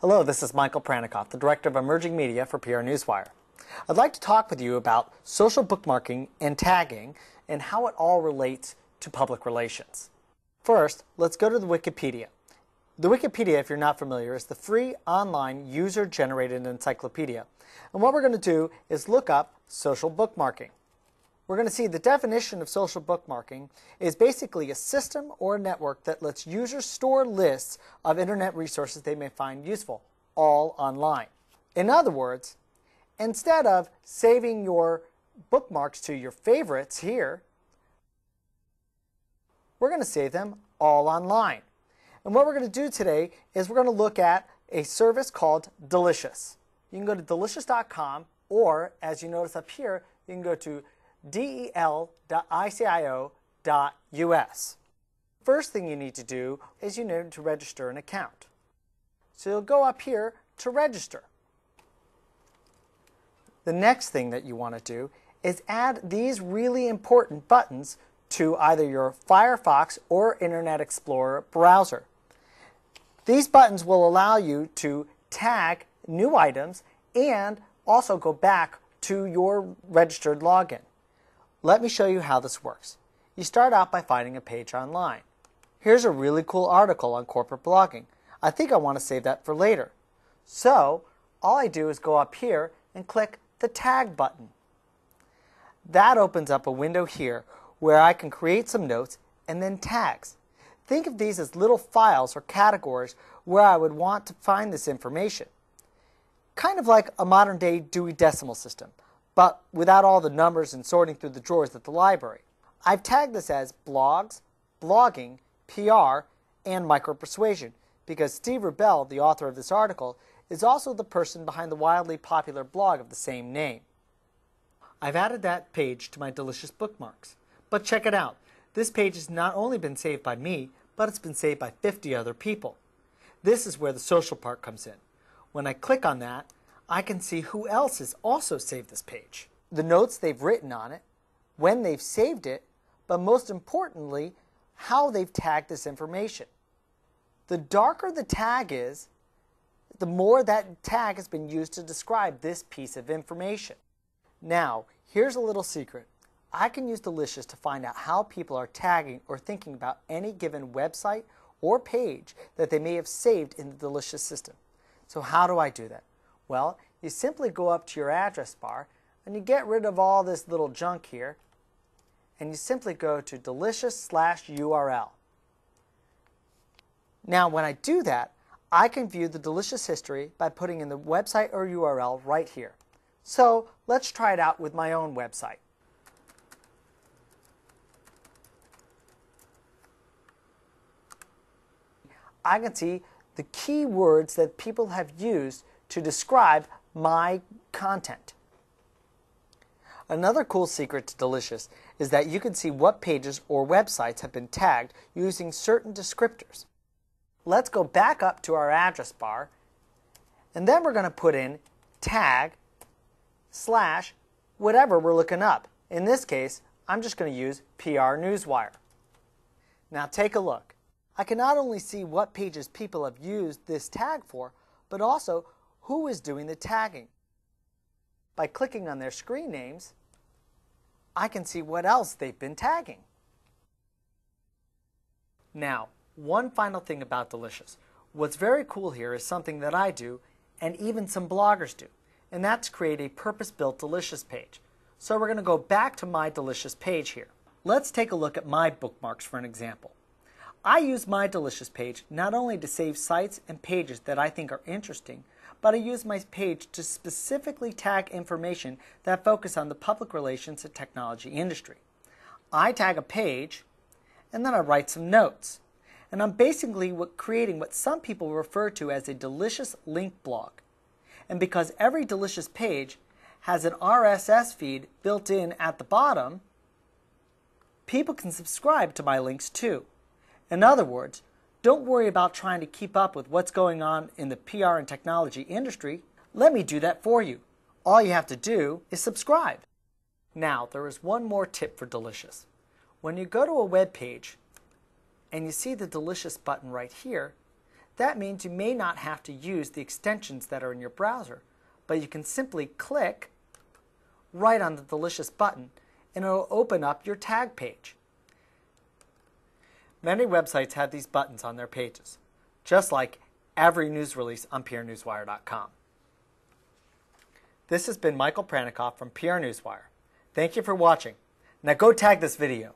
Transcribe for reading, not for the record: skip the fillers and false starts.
Hello, this is Michael Pranikoff, the Director of Emerging Media for PR Newswire. I'd like to talk with you about social bookmarking and tagging and how it all relates to public relations. First, let's go to the Wikipedia. The Wikipedia, if you're not familiar, is the free online user-generated encyclopedia. And what we're going to do is look up social bookmarking. We're going to see the definition of social bookmarking is basically a system or a network that lets users store lists of internet resources they may find useful, all online. In other words, instead of saving your bookmarks to your favorites here, we're going to save them all online. And what we're going to do today is we're going to look at a service called Delicious. You can go to delicious.com, or as you notice up here, you can go to del.icio.us. First thing you need to do is you need to register an account. So you'll go up here to register. The next thing that you want to do is add these really important buttons to either your Firefox or Internet Explorer browser. These buttons will allow you to tag new items and also go back to your registered login. Let me show you how this works. You start out by finding a page online. Here's a really cool article on corporate blogging. I think I want to save that for later. So all I do is go up here and click the tag button. That opens up a window here where I can create some notes and then tags. Think of these as little files or categories where I would want to find this information. Kind of like a modern day Dewey Decimal System, but without all the numbers and sorting through the drawers at the library. I've tagged this as blogs, blogging, PR, and micropersuasion because Steve Rubell, the author of this article, is also the person behind the wildly popular blog of the same name. I've added that page to my Delicious bookmarks. But check it out. This page has not only been saved by me, but it's been saved by 50 other people. This is where the social part comes in. When I click on that, I can see who else has also saved this page, the notes they've written on it, when they've saved it, but most importantly, how they've tagged this information. The darker the tag is, the more that tag has been used to describe this piece of information. Now, here's a little secret. I can use Delicious to find out how people are tagging or thinking about any given website or page that they may have saved in the Delicious system. So how do I do that? Well, you simply go up to your address bar and you get rid of all this little junk here and you simply go to delicious/URL. Now when I do that, I can view the Delicious history by putting in the website or URL right here. So let's try it out with my own website. I can see the key words that people have used to describe my content. Another cool secret to Delicious is that you can see what pages or websites have been tagged using certain descriptors. Let's go back up to our address bar, and then we're going to put in tag / whatever we're looking up. In this case, I'm just going to use PR Newswire. Now take a look. I can not only see what pages people have used this tag for, but also who is doing the tagging. By clicking on their screen names, I can see what else they've been tagging. Now, one final thing about Delicious. What's very cool here is something that I do, and even some bloggers do, and that's create a purpose-built Delicious page. So we're going to go back to my Delicious page here. Let's take a look at my bookmarks for an example. I use my Delicious page not only to save sites and pages that I think are interesting, but I use my page to specifically tag information that focus on the public relations and technology industry. I tag a page, and then I write some notes. And I'm basically creating what some people refer to as a Delicious link blog. And because every Delicious page has an RSS feed built in at the bottom, people can subscribe to my links too. In other words, don't worry about trying to keep up with what's going on in the PR and technology industry. Let me do that for you. All you have to do is subscribe. Now, there is one more tip for Delicious. When you go to a web page and you see the Delicious button right here, That means you may not have to use the extensions that are in your browser, but you can simply click right on the delicious button and it will open up your tag page. Many websites have these buttons on their pages, just like every news release on PRNewsWire.com. This has been Michael Pranikoff from PR Newswire. Thank you for watching. Now go tag this video.